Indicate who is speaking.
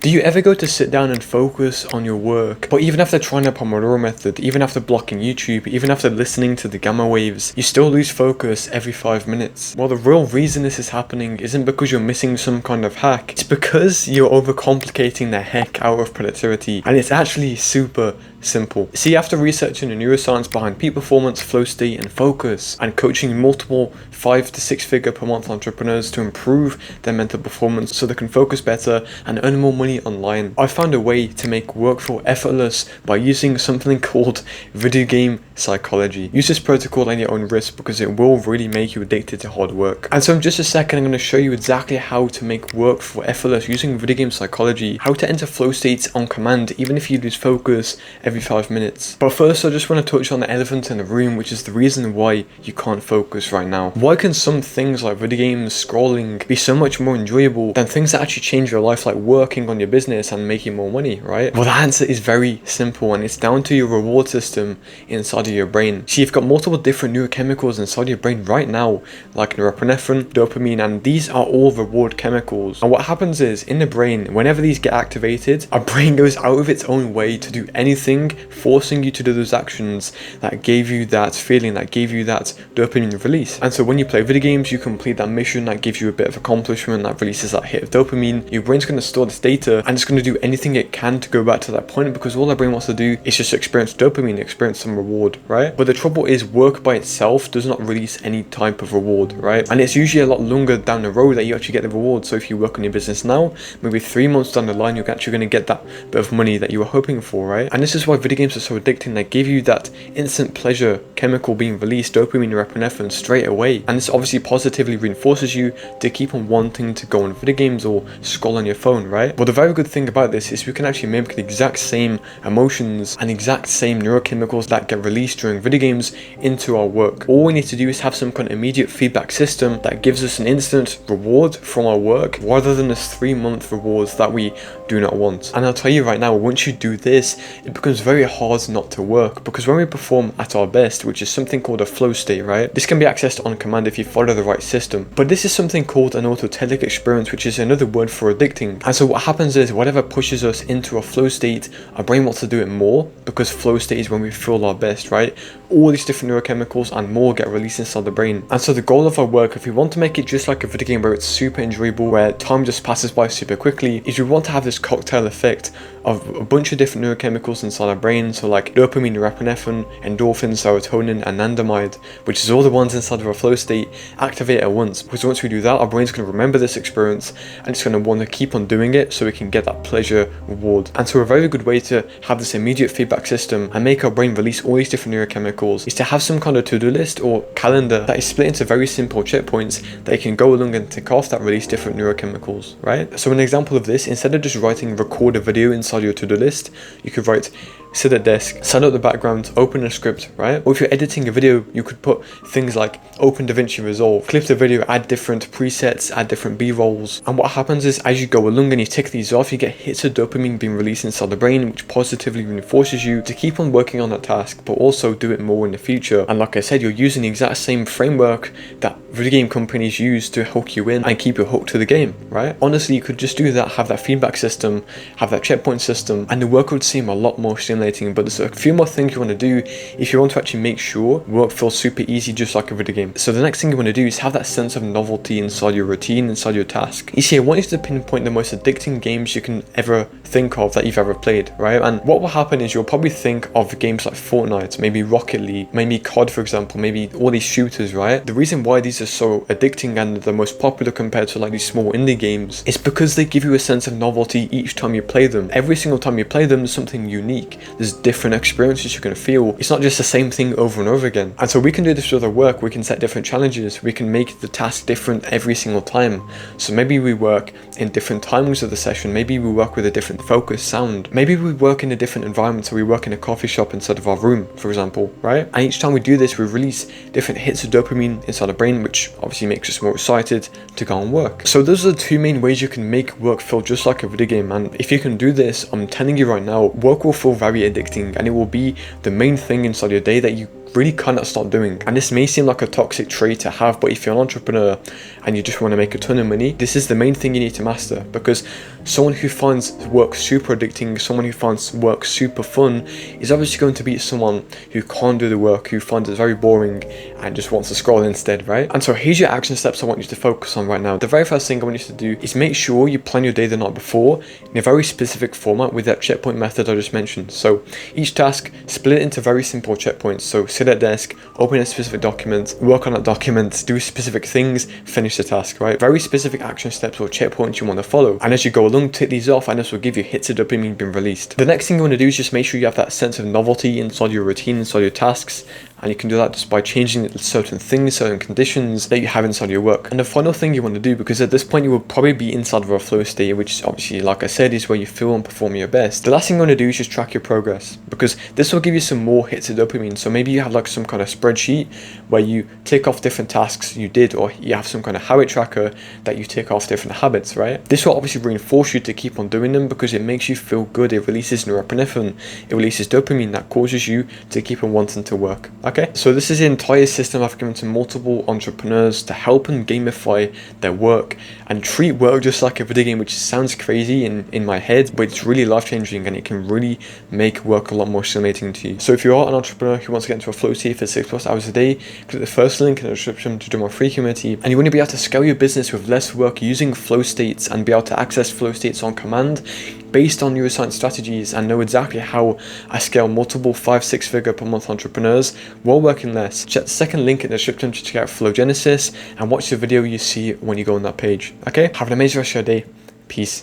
Speaker 1: Do you ever go to sit down and focus on your work, but even after trying the Pomodoro method, even after blocking YouTube, even after listening to the gamma waves, you still lose focus every 5 minutes? Well, the real reason this is happening isn't because you're missing some kind of hack. It's because you're overcomplicating the heck out of productivity, and it's actually super simple. See, after researching the neuroscience behind peak performance, flow state, and focus, and coaching multiple 5 to 6 figure per month entrepreneurs to improve their mental performance so they can focus better and earn more money online, I found a way to make work feel effortless by using something called video game psychology. Use this protocol at your own risk because it will really make you addicted to hard work. And so in just a second, I'm going to show you exactly how to make work feel effortless using video game psychology, how to enter flow states on command even if you lose focus every 5 minutes. But first, I just want to touch on the elephant in the room, which is the reason why you can't focus right now. Why can some things like video games, scrolling, be so much more enjoyable than things that actually change your life, like working on your business and making more money, right? Well, the answer is very simple, and it's down to your reward system inside of your brain. See, you've got multiple different neurochemicals inside your brain right now, like norepinephrine, dopamine, and these are all reward chemicals. And what happens is, in the brain, whenever these get activated, our brain goes out of its own way to do anything, forcing you to do those actions that gave you that feeling, that gave you that dopamine release. And so when you play video games, you complete that mission that gives you a bit of accomplishment, that releases that hit of dopamine. Your brain's going to store this data and it's going to do anything it can to go back to that point, because all our brain wants to do is just experience dopamine, experience some reward, right? But the trouble is, work by itself does not release any type of reward, right? And it's usually a lot longer down the road that you actually get the reward. So if you work on your business now, maybe 3 months down the line, you're actually going to get that bit of money that you were hoping for, right? And this is why video games are so addicting. They give you that instant pleasure chemical being released, dopamine, norepinephrine, straight away. And this obviously positively reinforces you to keep on wanting to go on video games or scroll on your phone, right? Well, the very good thing about this is we can actually mimic the exact same emotions and exact same neurochemicals that get released during video games into our work. All we need to do is have some kind of immediate feedback system that gives us an instant reward from our work rather than this 3-month rewards that we do not want. And I'll tell you right now, once you do this, it becomes very hard not to work, because when we perform at our best, which is something called a flow state, right? This can be accessed on command if you follow the right system. But this is something called an autotelic experience, which is another word for addicting. And so what happens is, whatever pushes us into a flow state, our brain wants to do it more, because flow state is when we feel our best, right? All these different neurochemicals and more get released inside the brain. And so the goal of our work, if we want to make it just like a video game where it's super enjoyable, where time just passes by super quickly, is we want to have this cocktail effect of a bunch of different neurochemicals inside our brain. So like dopamine, norepinephrine, endorphin, serotonin, and anandamide, which is all the ones inside of our flow state, activate at once. Because once we do that, our brain's going to remember this experience and it's going to want to keep on doing it so we can get that pleasure reward. And so a very good way to have this immediate feedback system and make our brain release all these different neurochemicals is to have some kind of to-do list or calendar that is split into very simple checkpoints that you can go along and tick off that release different neurochemicals, right? So an example of this, instead of just writing record a video inside your to-do list, you could write sit at desk, set up the background, open a script, right? Or if you're editing a video, you could put things like open DaVinci Resolve, clip the video, add different presets, add different B-rolls. And what happens is, as you go along and you tick these off, you get hits of dopamine being released inside the brain, which positively reinforces you to keep on working on that task, but also do it more in the future. And like I said, you're using the exact same framework that video game companies use to hook you in and keep you hooked to the game, right? Honestly, you could just do that, have that feedback system, have that checkpoint system, and the work would seem a lot more stimulating. But there's a few more things you want to do if you want to actually make sure work feels super easy, just like a video game. So the next thing you want to do is have that sense of novelty inside your routine, inside your task. You see, I want you to pinpoint the most addicting games you can ever think of that you've ever played, right? And what will happen is you'll probably think of games like Fortnite, maybe Rocket League, maybe COD, for example, maybe all these shooters, right? The reason why these are so addicting and the most popular compared to like these small indie games is because they give you a sense of novelty each time you play them. Every single time you play them, there's something unique. There's different experiences you're going to feel. It's not just the same thing over and over again. And so we can do this with our work. We can set different challenges. We can make the task different every single time. So maybe we work in different timings of the session. Maybe we work with a different focus sound. Maybe we work in a different environment. So we work in a coffee shop instead of our room, for example, right? And each time we do this, we release different hits of dopamine inside the brain, which obviously makes us more excited to go and work. So those are the two main ways you can make work feel just like a video game. And if you can do this, I'm telling you right now, work will feel very addicting, and it will be the main thing inside your day that you really cannot stop doing. And this may seem like a toxic trait to have, but if you're an entrepreneur and you just want to make a ton of money, this is the main thing you need to master. Because someone who finds work super addicting, someone who finds work super fun, is obviously going to beat someone who can't do the work, who finds it very boring and just wants to scroll instead, right? And so here's your action steps I want you to focus on right now. The very first thing I want you to do is make sure you plan your day the night before in a very specific format with that checkpoint method I just mentioned. So each task, split it into very simple checkpoints. So sit at desk, open a specific document, work on that document, do specific things, finish the task, right? Very specific action steps or checkpoints you want to follow. And as you go along, tick these off and this will give you hits of dopamine being released. The next thing you want to do is just make sure you have that sense of novelty inside your routine, inside your tasks. And you can do that just by changing certain things, certain conditions that you have inside your work. And the final thing you want to do, because at this point you will probably be inside of a flow state, which obviously, like I said, is where you feel and perform your best. The last thing you want to do is just track your progress, because this will give you some more hits of dopamine. So maybe you have like some kind of spreadsheet where you tick off different tasks you did, or you have some kind of habit tracker that you tick off different habits, right? This will obviously reinforce you to keep on doing them because it makes you feel good. It releases norepinephrine, it releases dopamine that causes you to keep on wanting to work. Okay, so this is the entire system I've given to multiple entrepreneurs to help them gamify their work and treat work just like a video game, which sounds crazy in my head, but it's really life-changing and it can really make work a lot more stimulating to you. So if you are an entrepreneur who wants to get into a flow state for 6+ hours a day, click the first link in the description to join my free community, and you want to be able to scale your business with less work using flow states and be able to access flow states on command based on neuroscience strategies and know exactly how I scale multiple 5-6 figure per month entrepreneurs while working less. Check the second link in the description to check out Flow Genesis and watch the video you see when you go on that page. Okay, have an amazing rest of your day. Peace.